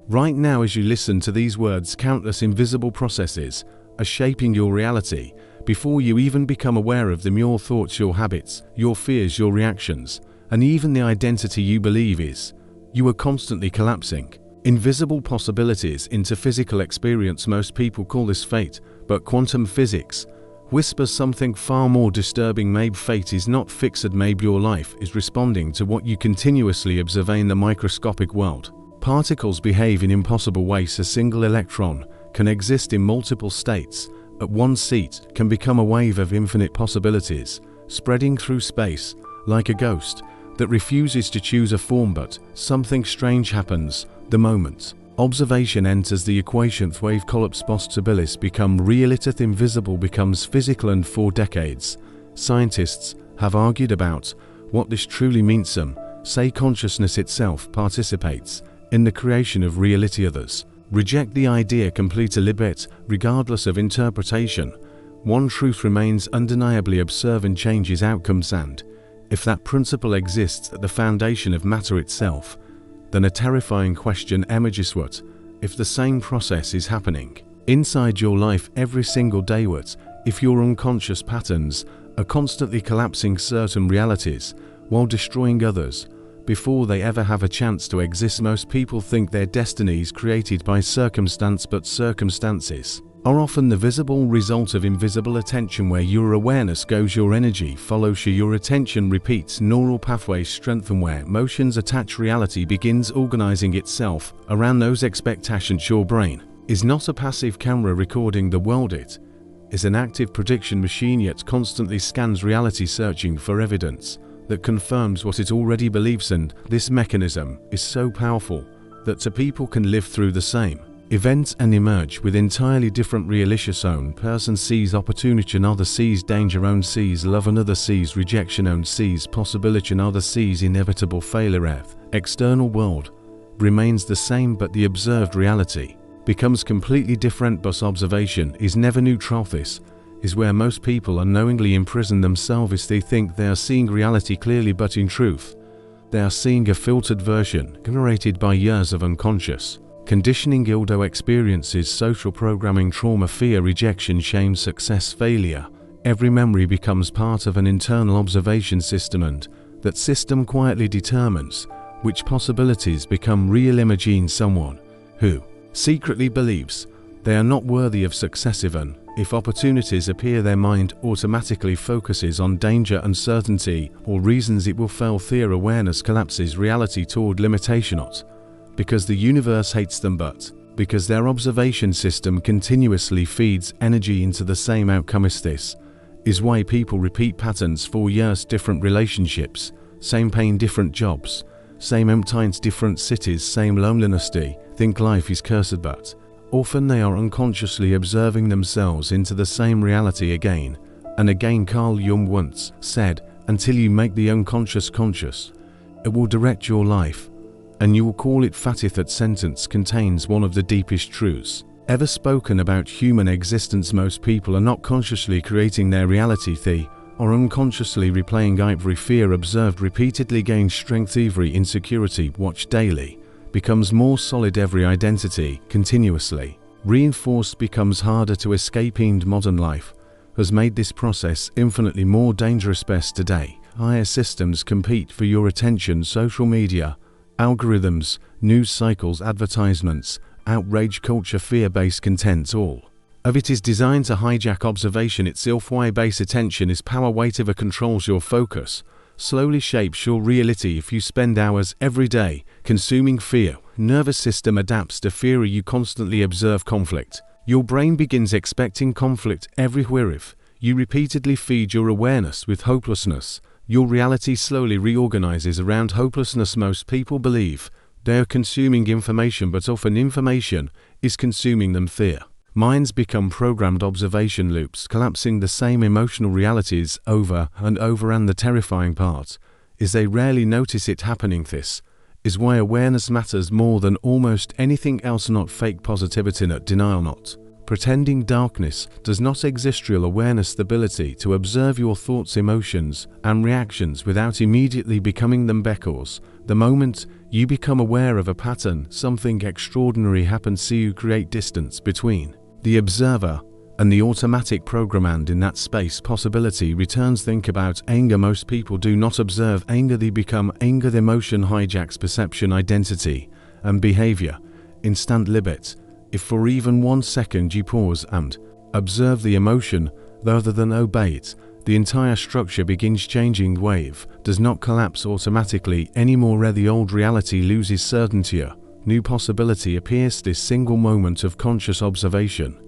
Right now, as you listen to these words, countless invisible processes are shaping your reality before you even become aware of them. Your thoughts, your habits, your fears, your reactions, and even the identity you believe is. You are constantly collapsing invisible possibilities into physical experience. Most people call this fate, but quantum physics whispers something far more disturbing. Maybe fate is not fixed. Maybe your life is responding to what you continuously observe in the microscopic world. Particles behave in impossible ways. A single electron can exist in multiple states at one seat, can become a wave of infinite possibilities, spreading through space like a ghost that refuses to choose a form. But something strange happens the moment observation enters the equation. Wave collapse, possibilities become reality, invisible becomes physical, and for decades scientists have argued about what this truly means. Some say consciousness itself participates in the creation of reality. Others reject the idea completely, but regardless of interpretation, one truth remains undeniably: observe and changes outcomes. And if that principle exists at the foundation of matter itself, then a terrifying question emerges: what if the same process is happening inside your life every single day? What if your unconscious patterns are constantly collapsing certain realities while destroying others before they ever have a chance to exist? Most people think their destiny is created by circumstance, but circumstances are often the visible result of invisible attention. Where your awareness goes, your energy follows you. Your attention repeats neural pathways strengthen. Where emotions attach, reality begins organizing itself around those expectations. Your brain is not a passive camera recording the world. It is an active prediction machine, yet constantly scans reality, searching for evidence that confirms what it already believes. And this mechanism is so powerful that two people can live through the same events and emerge with entirely different realities. One person sees opportunity, another sees danger. One sees love, another sees rejection. One sees possibility, another sees inevitable failure. External world remains the same, but the observed reality becomes completely different. But observation is never neutral. This is where most people unknowingly imprison themselves. They think they are seeing reality clearly, but in truth, they are seeing a filtered version generated by years of unconscious conditioning, dildo experiences, social programming, trauma, fear, rejection, shame, success, failure. Every memory becomes part of an internal observation system, and that system quietly determines which possibilities become real. Imagine someone who secretly believes they are not worthy of success. Even if opportunities appear, their mind automatically focuses on danger, uncertainty, or reasons it will fail. Fear awareness collapses reality toward limitation, not because the universe hates them, but because their observation system continuously feeds energy into the same outcome. This is why people repeat patterns for years: different relationships, same pain, different jobs, same emptiness, different cities, same loneliness. They think life is cursed, but often they are unconsciously observing themselves into the same reality again and again. Carl Jung once said, "Until you make the unconscious conscious, it will direct your life, and you will call it faith." That sentence contains one of the deepest truths ever spoken about human existence. Most people are not consciously creating their reality. They are unconsciously replaying every fear observed repeatedly gains strength. Every insecurity watched daily becomes more solid. Every identity continuously reinforced becomes harder to escape. And modern life has made this process infinitely more dangerous. Best today, higher systems compete for your attention: social media, algorithms, news cycles, advertisements, outrage culture, fear-based content. All of it is designed to hijack observation itself. Why base attention is power. Whatever controls your focus slowly shapes your reality. If you spend hours every day consuming fear, nervous system adapts to fear. You constantly observe conflict, your brain begins expecting conflict everywhere. If you repeatedly feed your awareness with hopelessness, your reality slowly reorganizes around hopelessness. Most people believe they are consuming information, but often information is consuming them. Fear minds become programmed observation loops, collapsing the same emotional realities over and over. And the terrifying part is they rarely notice it happening. This is why awareness matters more than almost anything else. Not fake positivity, not denial, not Pretending darkness does not exist. Real awareness, the ability to observe your thoughts, emotions, and reactions without immediately becoming them, beckons. The moment you become aware of a pattern, something extraordinary happens. So you create distance between the observer and the automatic program, and in that space possibility returns. Think about anger. Most people do not observe anger, they become anger. The emotion hijacks perception, identity, and behavior. Instant limit. If for even 1 second you pause and observe the emotion rather than obey it, the entire structure begins changing. Wave does not collapse automatically anymore. The old reality loses certainty. A new possibility appears. This single moment of conscious observation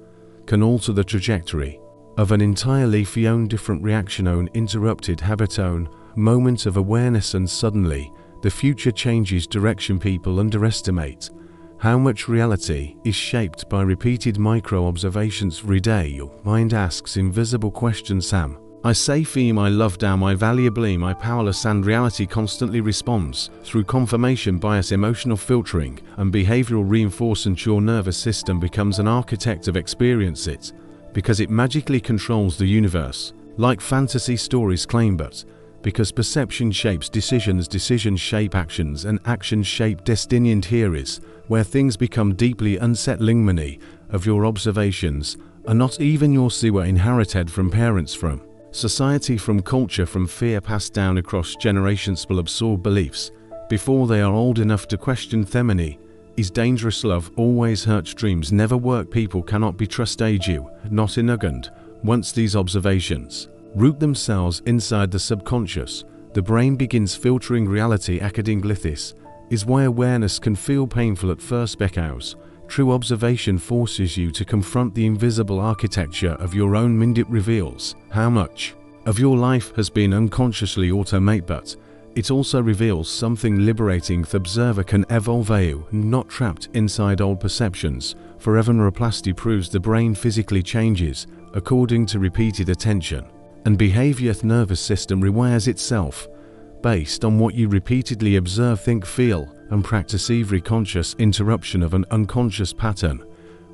can alter the trajectory of an entirely different reaction. Own interrupted habit, own moment of awareness, and suddenly the future changes direction. People underestimate how much reality is shaped by repeated micro-observations every day. Your mind asks invisible questions. Am I safe? Am I loved? Am I valuable? Am I powerless? And reality constantly responds through confirmation bias, emotional filtering, and behavioral reinforcement. Your nervous system becomes an architect of experience, it because it magically controls the universe, like fantasy stories claim, but because perception shapes decisions, decisions shape actions, and actions shape destiny. And here is where things become deeply unsettling. Many of your observations are not even yours. They were inherited from parents, from society, from culture, from fear passed down across generations. Will absorb beliefs before they are old enough to question them. Many is dangerous. Love always hurts. Dreams never work. People cannot be trusted. You not innocent. Once these observations root themselves inside the subconscious, the brain begins filtering reality. Acading this is why awareness can feel painful at first. Because true observation forces you to confront the invisible architecture of your own mind. It reveals how much of your life has been unconsciously automated, but it also reveals something liberating. The observer can evolve, not trapped inside old perceptions forever. Neuroplasty proves the brain physically changes according to repeated attention and behavior. The nervous system rewires itself based on what you repeatedly observe, think, feel, and practice. Every conscious interruption of an unconscious pattern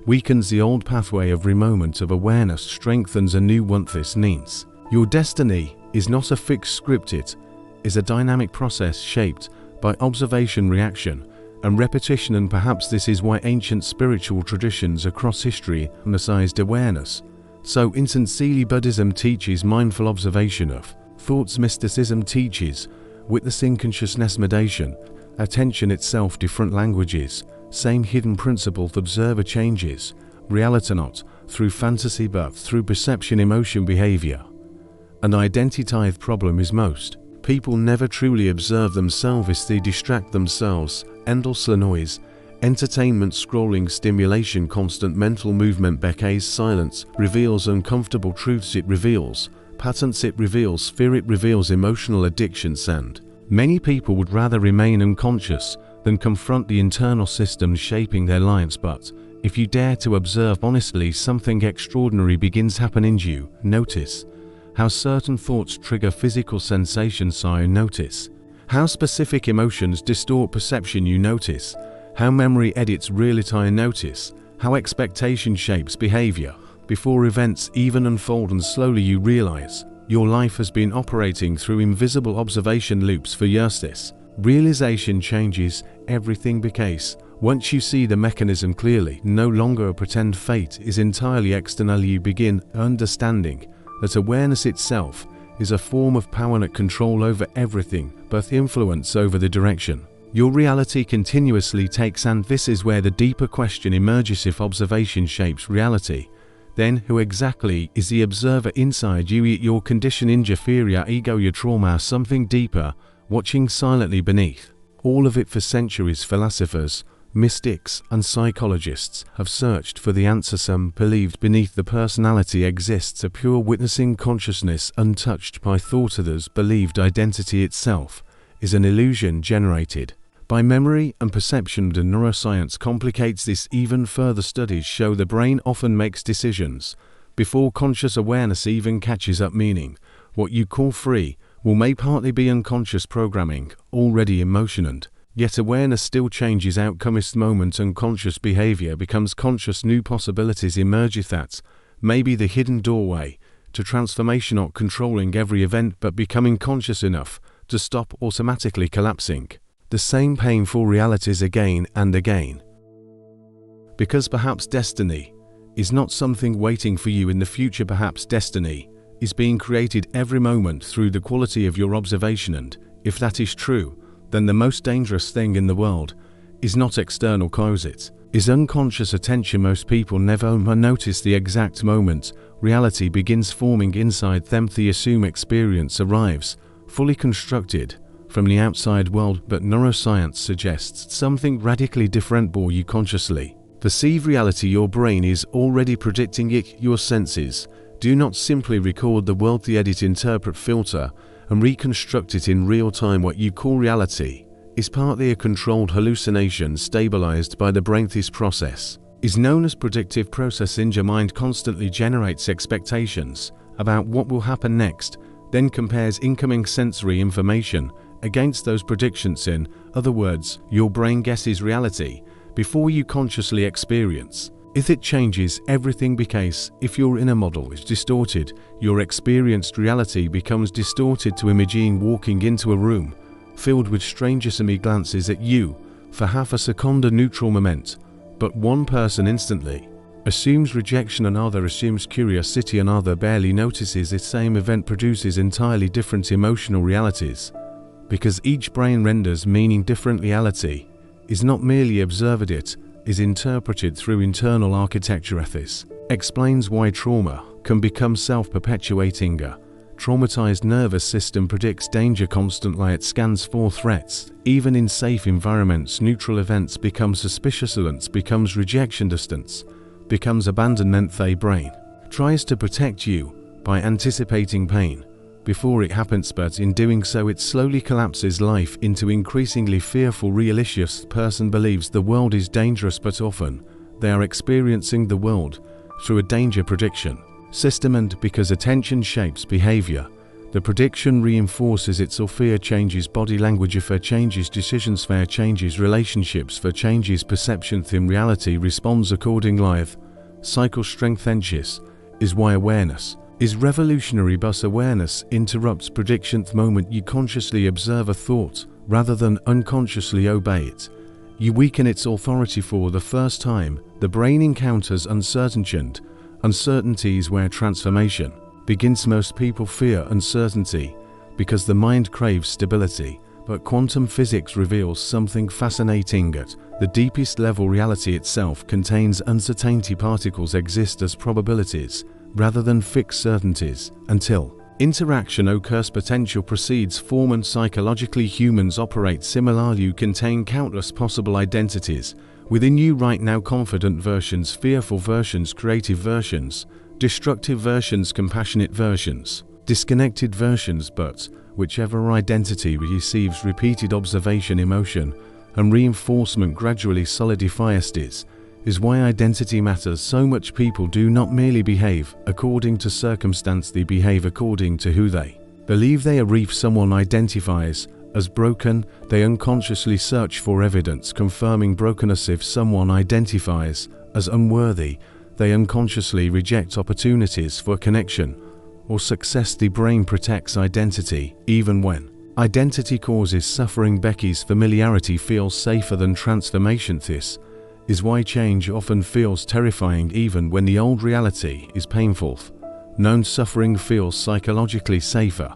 weakens the old pathway. Every moment of awareness strengthens a new one. This means your destiny is not a fixed script, it is a dynamic process shaped by observation, reaction, and repetition. And perhaps this is why ancient spiritual traditions across history emphasized awareness so intensely. Buddhism teaches mindful observation of thoughts. Mysticism teaches witnessing consciousness. Meditation, attention itself. Different languages, same hidden principle. The observer changes reality not through fantasy but through perception, emotion, behavior, and identity. The problem is most people never truly observe themselves. They distract themselves. Endless noise, entertainment, scrolling, stimulation, constant mental movement. Becca's silence reveals uncomfortable truths. It reveals patterns. It reveals fear. It reveals emotional addictions. And many people would rather remain unconscious than confront the internal systems shaping their lives. But if you dare to observe honestly, something extraordinary begins happening. You notice how certain thoughts trigger physical sensations. You notice how specific emotions distort perception. You notice how memory edits reality. You notice how expectation shapes behavior before events even unfold. And slowly you realize your life has been operating through invisible observation loops for years. This realization changes everything because once you see the mechanism clearly, no longer a pretend fate is entirely external. You begin understanding that awareness itself is a form of power and control over everything, both influence over the direction your reality continuously takes. And this is where the deeper question emerges. If observation shapes reality, then who exactly is the observer inside you? Your condition, your ego, your trauma, something deeper, watching silently beneath all of it. For centuries, philosophers, mystics, and psychologists have searched for the answer. Some believed beneath the personality exists a pure witnessing consciousness untouched by thought. Others believed identity itself is an illusion generated by memory and perception. The neuroscience complicates this even further. Studies show the brain often makes decisions before conscious awareness even catches up, meaning what you call free will may partly be unconscious programming already in motion. And Yet awareness still changes outcomest moment, unconscious behavior becomes conscious, new possibilities emerge. That may be the hidden doorway to transformation, not controlling every event but becoming conscious enough to stop automatically collapsing the same painful realities again and again. Because perhaps destiny is not something waiting for you in the future, perhaps destiny is being created every moment through the quality of your observation, and if that is true, then the most dangerous thing in the world is not external causes, is unconscious attention. Most people never notice the exact moment reality begins forming inside them. They assume experience arrives fully constructed from the outside world, but neuroscience suggests something radically different. Before you consciously perceive reality, your brain is already predicting it. Your senses do not simply record the world, they edit, interpret, filter, and reconstruct it in real time. What you call reality is partly a controlled hallucination stabilized by the brain. This process is known as predictive process. In your mind constantly generates expectations about what will happen next, then compares incoming sensory information against those predictions. In other words, your brain guesses reality before you consciously experience. If it changes everything, because if your inner model is distorted, your experienced reality becomes distorted to imagine walking into a room filled with strangers and me glances at you for half a second, a neutral moment, but one person instantly assumes rejection, another assumes curiosity, another barely notices. The same event produces entirely different emotional realities, because each brain renders meaning different. Reality is not merely observed, it is interpreted through internal architecture. This explains why trauma can become self-perpetuating. A traumatized nervous system predicts danger constantly. It scans for threats. Even in safe environments, neutral events become suspicious. Silence becomes rejection. Distance becomes abandonment. The brain tries to protect you by anticipating pain before it happens, but in doing so it slowly collapses life into increasingly fearful realism. The person believes the world is dangerous, but often they are experiencing the world through a danger prediction system, and because attention shapes behavior, the prediction reinforces it. So fear changes body language, fear changes decisions, fear changes relationships, fear changes perception. In reality responds accordingly. Cycle strengthens is why awareness is revolutionary. But awareness interrupts prediction. The moment you consciously observe a thought rather than unconsciously obey it, you weaken its authority. For the first time, the brain encounters uncertainty, and uncertainty is where transformation begins. Most people fear uncertainty because the mind craves stability, but quantum physics reveals something fascinating. At the deepest level, reality itself contains uncertainty. Particles exist as probabilities rather than fixed certainties. Until interaction occurs, potential precedes form, and psychologically humans operate similarly. You contain countless possible identities within you right now: confident versions, fearful versions, creative versions, destructive versions, compassionate versions, disconnected versions. But whichever identity receives repeated observation, emotion, and reinforcement gradually solidifies. This is why identity matters so much. People do not merely behave according to circumstance, they behave according to who they believe they are. If someone identifies as broken, they unconsciously search for evidence confirming brokenness. If someone identifies as unworthy, they unconsciously reject opportunities for connection or success. The brain protects identity even when identity causes suffering. Becky's familiarity feels safer than transformation. This is why change often feels terrifying even when the old reality is painful. Known suffering feels psychologically safer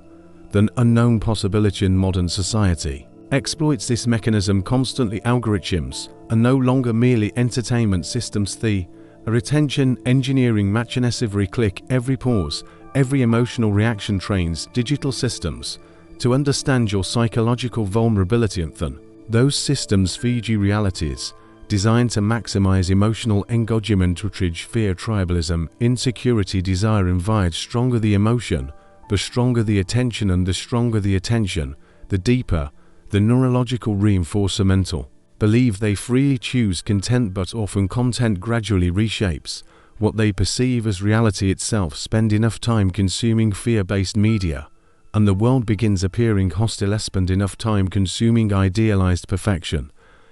than unknown possibility. In modern society exploits this mechanism constantly. Algorithms are no longer merely entertainment systems, they are attention engineering machines. Every click, every pause, every emotional reaction trains digital systems to understand your psychological vulnerability, and then those systems feed you realities designed to maximize emotional engagement. Outrage, fear, tribalism, insecurity, desire, invite. Stronger the emotion, the stronger the attention, and the stronger the attention, the deeper the neurological reinforcemental believe. They freely choose content, but often content gradually reshapes what they perceive as reality itself. Spend enough time consuming fear-based media, and the world begins appearing hostile. Spend enough time consuming idealized perfection,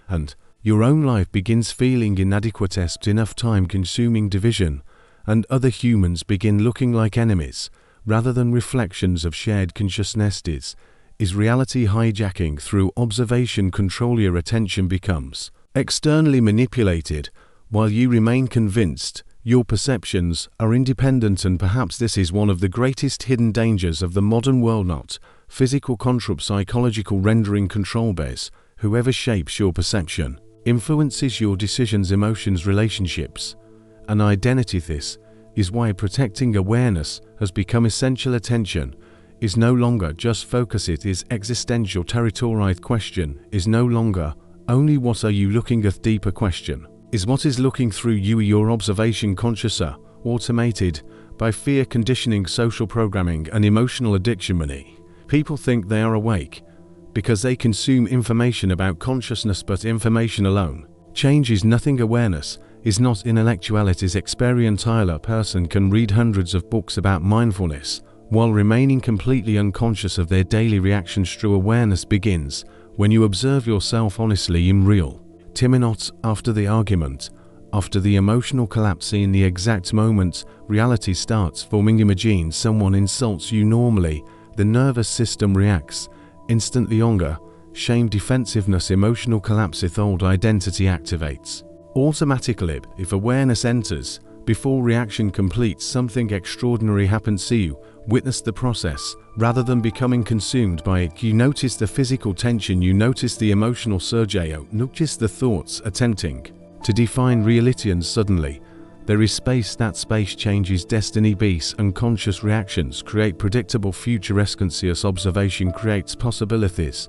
and your own life begins feeling inadequate. Spend enough time consuming division, and other humans begin looking like enemies rather than reflections of shared consciousness. Is reality hijacking through observation control. Your attention becomes externally manipulated while you remain convinced your perceptions are independent, and perhaps this is one of the greatest hidden dangers of the modern world. Not physical control, psychological rendering control base. Whoever shapes your perception influences your decisions, emotions, relationships, and identity. This is why protecting awareness has become essential. Attention is no longer just focus, it is existential territory. Question is no longer only what are you looking at. Deeper question is what is looking through you. Your observation consciouser, automated by fear conditioning, social programming, and emotional addiction. Many people think they are awake because they consume information about consciousness, but information alone changes nothing. Awareness is not intellectual, it is experiential. A person can read hundreds of books about mindfulness while remaining completely unconscious of their daily reactions. True awareness begins when you observe yourself honestly in real minutes, after the argument, after the emotional collapse, in the exact moment reality starts forming. Imagine someone insults you. Normally, the nervous system reacts instantly. Anger, shame, defensiveness, emotional collapse. If old identity activates automatically. If awareness enters before reaction completes, something extraordinary happens. See you witness the process rather than becoming consumed by it. You notice the physical tension, you notice the emotional surge, you notice the thoughts attempting to define reality, and suddenly there is space. That space changes destiny. Peace, unconscious reactions create predictable future. Conscious observation creates possibilities.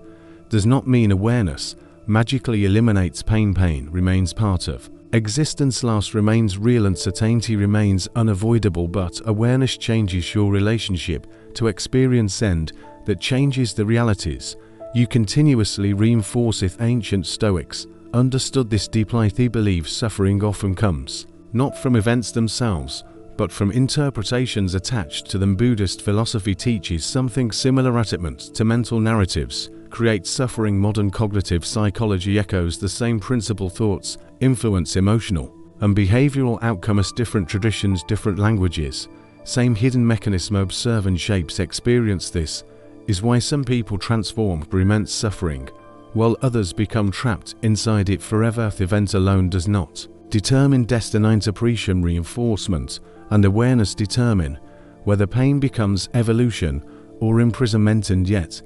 Does not mean awareness magically eliminates pain. Pain remains part of existence. Loss remains real, and certainty remains unavoidable, but awareness changes your relationship to experience, and that changes the realities you continuously reinforce. If ancient Stoics understood this deeply, they believe suffering often comes not from events themselves, but from interpretations attached to them. Buddhist philosophy teaches something similar. Attachment to mental narratives creates suffering. Modern cognitive psychology echoes the same principle. Thoughts influence emotional and behavioral outcomes. Different traditions, different languages, same hidden mechanism. Observe and shapes experience. This is why some people transform through immense suffering, while others become trapped inside it forever. The event alone does not determine destiny. Interpretation, reinforcement, and awareness determine whether pain becomes evolution or imprisonment. And yet,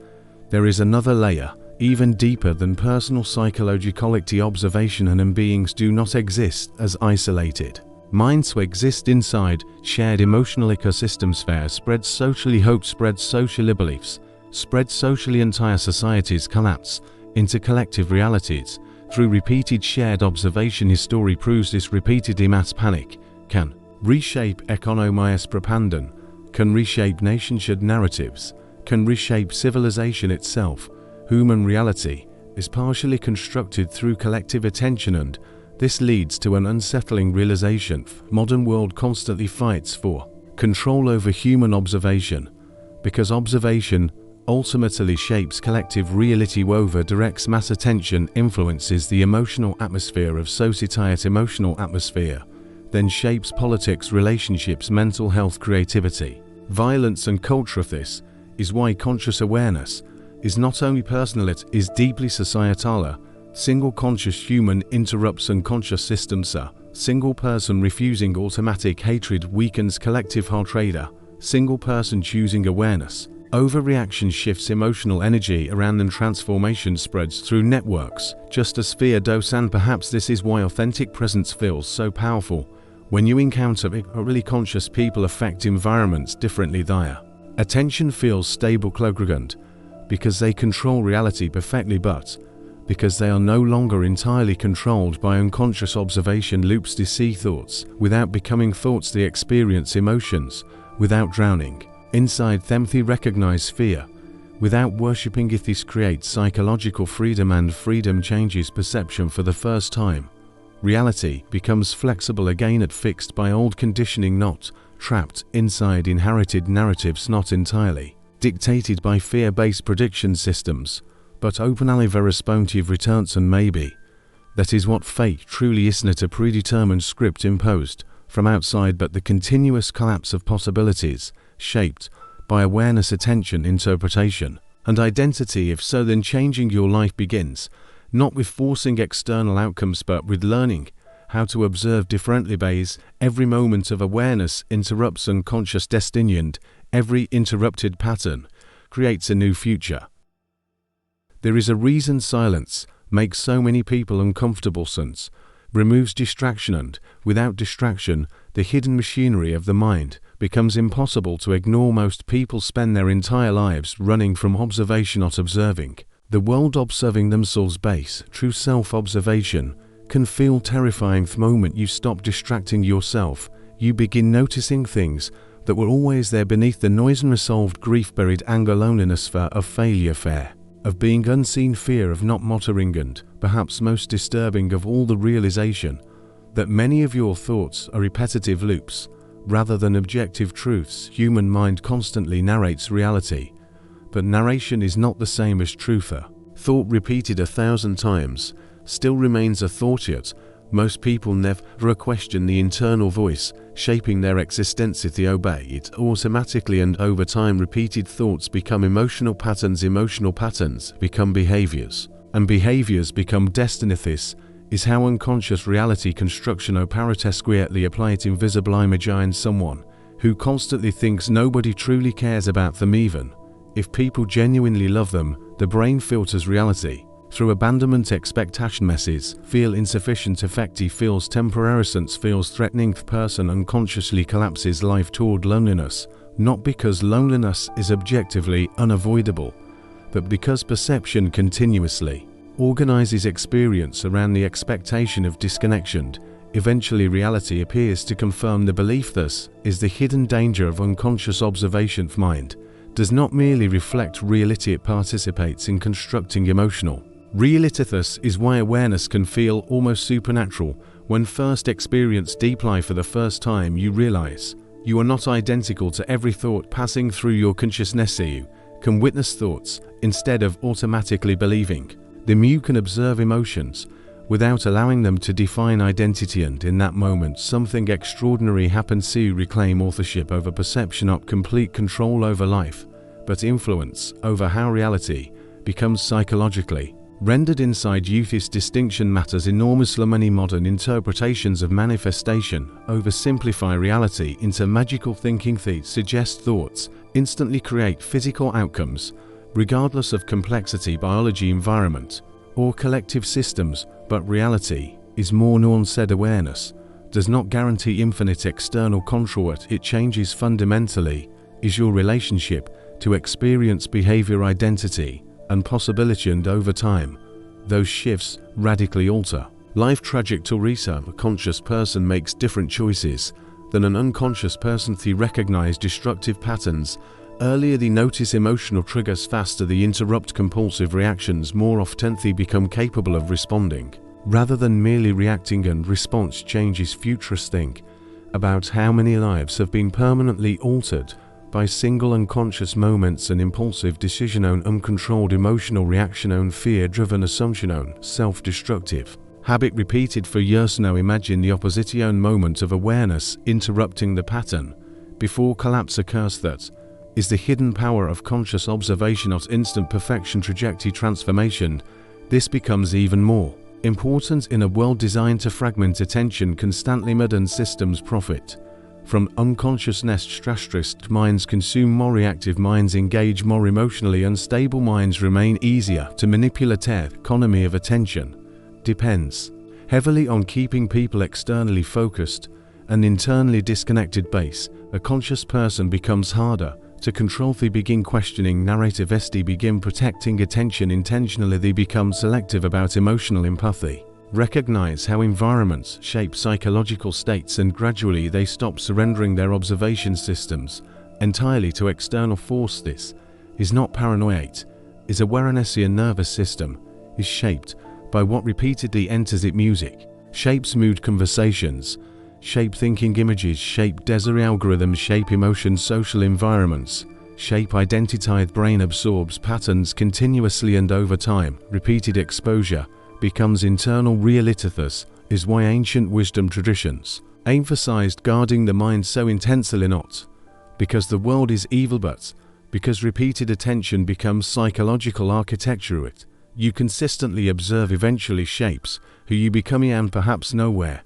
there is another layer, even deeper than personal psychology. Observation and beings do not exist as isolated minds. Exist inside shared emotional ecosystem sphere. Spread socially, hope spreads socially, beliefs spread socially. Entire societies collapse into collective realities through repeated shared observation. History proves this. Repeated mass panic can reshape economies. Propaganda can reshape nation-shared narratives, can reshape civilization itself. Human reality is partially constructed through collective attention, and this leads to an unsettling realization. Modern world constantly fights for control over human observation, because observation ultimately shapes collective reality. Over directs mass attention, influences the emotional atmosphere of society. Emotional atmosphere then shapes politics, relationships, mental health, creativity, violence, and culture. This is why conscious awareness is not only personal, it is deeply societal. Single conscious human interrupts unconscious systems. A single person refusing automatic hatred weakens collective heart rate. A single person choosing awareness overreaction shifts emotional energy around them. Transformation spreads through networks, just as fear does. And perhaps this is why authentic presence feels so powerful. When you encounter really conscious people, affect environments differently. Their attention feels stable, congruent, because they control reality perfectly, but because they are no longer entirely controlled by unconscious observation loops. They see thoughts without becoming thoughts. They experience emotions without drowning inside them. They recognize fear without worshipping it. This creates psychological freedom, and freedom changes perception for the first time. Reality becomes flexible again, at fixed by old conditioning, not trapped inside inherited narratives. Not entirely dictated by fear-based prediction systems, but openly responsive returns and maybe. That is what fate truly is, not a predetermined script imposed from outside, but the continuous collapse of possibilities, shaped by awareness, attention, interpretation, and identity. If so, then changing your life begins, not with forcing external outcomes, but with learning how to observe differently. Base every moment of awareness interrupts unconscious destiny, and every interrupted pattern creates a new future. There is a reason silence makes so many people uncomfortable, since removes distraction, and without distraction, the hidden machinery of the mind becomes impossible to ignore. Most people spend their entire lives running from observation, not observing the world, observing themselves. Base true self-observation can feel terrifying. The moment you stop distracting yourself, you begin noticing things that were always there beneath the noise: unresolved grief, buried anger, loneliness, fear of failure, fear of being unseen, fear of not mattering, and perhaps most disturbing of all, the realization that many of your thoughts are repetitive loops rather than objective truths. Human mind constantly narrates reality, but narration is not the same as truth. A thought repeated 1,000 times still remains a thought, yet most people never question the internal voice shaping their existence. They obey it automatically, and over time repeated thoughts become emotional patterns become behaviors, and behaviors become destiny. This is how unconscious reality construction operates. Greatly applied invisible image in someone who constantly thinks nobody truly cares about them. Even if people genuinely love them, the brain filters reality through abandonment, expectation, messes, feel insufficient, effective, feels temporary, feels threatening. The person unconsciously collapses life toward loneliness, not because loneliness is objectively unavoidable, but because perception continuously organizes experience around the expectation of disconnection. Eventually reality appears to confirm the belief. This is the hidden danger of unconscious observation. The mind does not merely reflect reality, it participates in constructing emotional reality. This is why awareness can feel almost supernatural when first experienced deeply. For the first time you realize you are not identical to every thought passing through your consciousness. You can witness thoughts instead of automatically believing them. You can observe emotions without allowing them to define identity, and in that moment something extraordinary happens. You reclaim authorship over perception, not complete control over life, but influence over how reality becomes psychologically rendered inside you. This distinction matters enormously. Many modern interpretations of manifestation oversimplify reality into magical thinking. They suggest thoughts instantly create physical outcomes, regardless of complexity, biology, environment, or collective systems, but reality is more nuanced. Awareness does not guarantee infinite external control. It changes fundamentally is your relationship to experience, behavior, identity, and possibility, and over time, those shifts radically alter life trajectory. A conscious person makes different choices than an unconscious person. They recognize destructive patterns earlier, they notice emotional triggers faster, they interrupt compulsive reactions more often, they become capable of responding rather than merely reacting, and response changes. Futurists think about how many lives have been permanently altered by single unconscious moments, an impulsive decision, on uncontrolled emotional reaction, on fear-driven assumption, on self-destructive habit repeated for years. Now imagine the opposite, own moment of awareness interrupting the pattern before collapse occurs. That is the hidden power of conscious observation, not instant perfection, trajectory transformation. This becomes even more important in a world designed to fragment attention constantly. Modern systems profit from unconsciousness. Stressed minds consume more, reactive minds engage more, emotionally unstable minds remain easier to manipulate. Economy of attention depends heavily on keeping people externally focused and internally disconnected. Base a conscious person becomes harder to control. They begin questioning narrative. They begin protecting attention intentionally. They become selective about emotional empathy. Recognize how environments shape psychological states, and gradually they stop surrendering their observation systems entirely to external force. This is not paranoia, it is awareness. Your nervous system is shaped by what repeatedly enters it. Music shapes mood, conversations shape thinking, images shape desire, algorithms shape emotions, social environments shape identity. The brain absorbs patterns continuously, and over time, repeated exposure becomes internal reality. This is why ancient wisdom traditions emphasized guarding the mind so intensely, not because the world is evil, but because repeated attention becomes psychological architecture. It you consistently observe eventually shapes who you become, and perhaps nowhere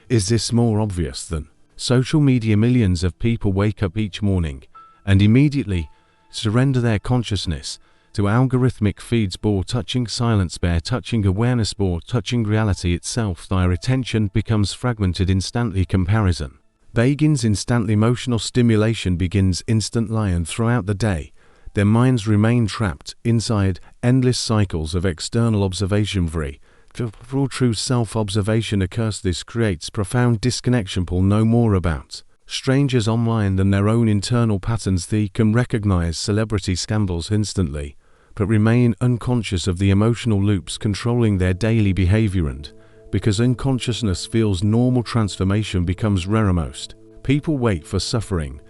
is this more obvious than social media. Millions of people wake up each morning and immediately surrender their consciousness to algorithmic feeds, bore touching silence, bear touching awareness, bore touching reality itself. Their attention becomes fragmented instantly. Comparison begins instantly. Emotional stimulation begins instantly, and throughout the day, their minds remain trapped inside endless cycles of external observation. For true self-observation occurs. This creates profound disconnection. People know more about strangers online than their own internal patterns. They can recognize celebrity scandals instantly, but remain unconscious of the emotional loops controlling their daily behavior. And because unconsciousness feels normal, transformation becomes rare. Most people wait for suffering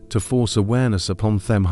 to force awareness upon them.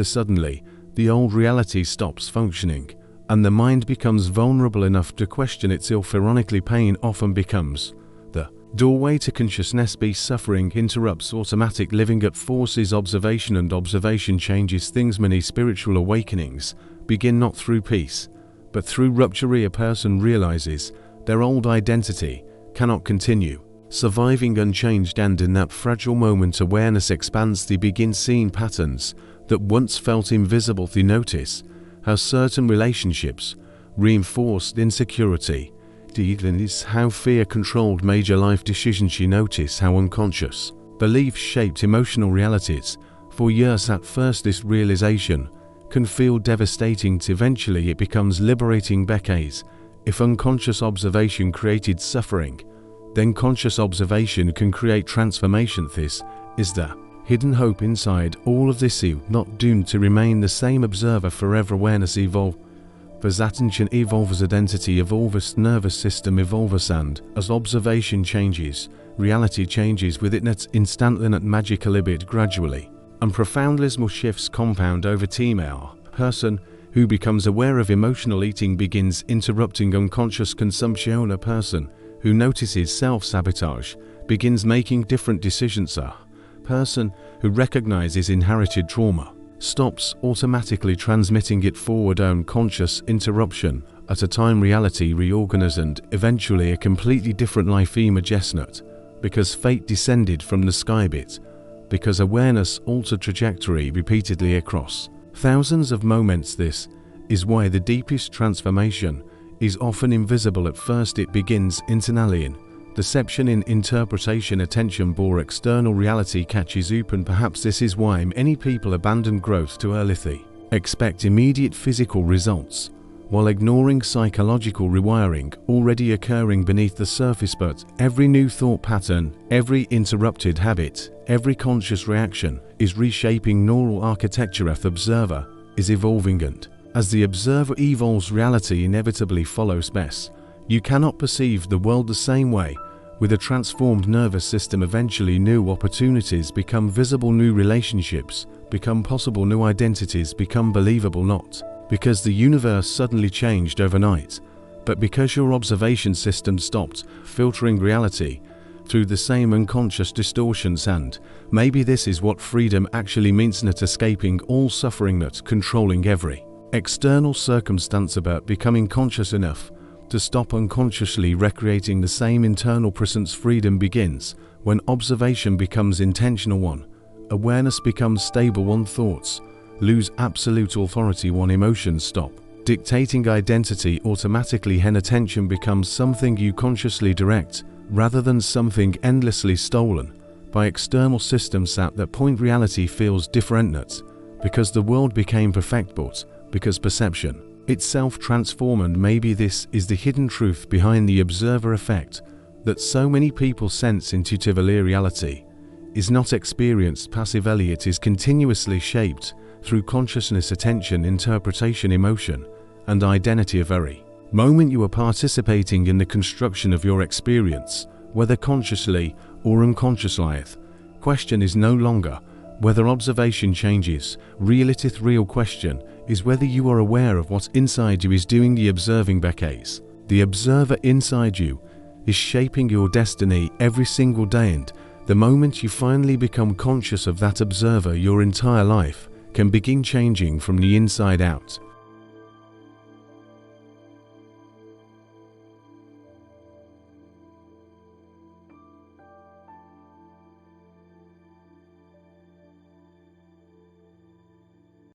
Suddenly, the old reality stops functioning, and the mind becomes vulnerable enough to question itself. Ironically, pain often becomes the doorway to consciousness. Suffering interrupts automatic living. It forces observation, and observation changes things. Many spiritual awakenings begin not through peace, but through rupture. A person realizes their old identity cannot continue surviving unchanged, and in that fragile moment awareness expands. They begin seeing patterns that once felt invisible. They notice how certain relationships reinforced insecurity. Is how fear controlled major life decisions. You notice how unconscious beliefs shaped emotional realities for years. At first, this realization can feel devastating. Eventually, it becomes liberating. Decades. If unconscious observation created suffering, then conscious observation can create transformation. This is the hidden hope inside all of this. You not doomed to remain the same observer forever. Awareness evolves as attention evolves, identity evolves, nervous system evolves, and as observation changes, reality changes with it. Not instantly, not magically, but gradually and profoundly. Small shifts compound over time. A person who becomes aware of emotional eating begins interrupting unconscious consumption. A person who notices self-sabotage begins making different decisions. A person who recognizes inherited trauma stops automatically transmitting it forward. Unconscious interruption at a time, reality reorganizes, and eventually a completely different life emerges. Not because fate descended from the sky, but because awareness altered trajectory repeatedly across thousands of moments. This is why the deepest transformation is often invisible at first. It begins internally in deception, in interpretation. Attention bore external reality catches up, and perhaps this is why many people abandon growth too early. They expect immediate physical results while ignoring psychological rewiring already occurring beneath the surface. But every new thought pattern, every interrupted habit, every conscious reaction is reshaping neural architecture. The observer is evolving, and as the observer evolves, reality inevitably follows. Best, you cannot perceive the world the same way. With a transformed nervous system, eventually new opportunities become visible, new relationships become possible, new identities become believable. Not because the universe suddenly changed overnight, but because your observation system stopped filtering reality through the same unconscious distortions. And maybe this is what freedom actually means: not escaping all suffering, not controlling every external circumstance, about becoming conscious enough to stop unconsciously recreating the same internal presence. Freedom begins when observation becomes intentional. One awareness becomes stable. One thoughts lose absolute authority. One emotions stop dictating identity automatically. Hen attention becomes something you consciously direct rather than something endlessly stolen by external systems. At that point, reality feels different, not because the world became perfect, but because perception itself transformed. And maybe this is the hidden truth behind the observer effect that so many people sense intuitively. Reality is not experienced passively, it is continuously shaped through consciousness, attention, interpretation, emotion, and identity. Every moment you are participating in the construction of your experience, whether consciously or unconsciously. question is no longer whether observation changes. Real question is whether you are aware of what inside you is doing the observing. Becase. The observer inside you is shaping your destiny every single day, and the moment you finally become conscious of that observer, your entire life can begin changing from the inside out.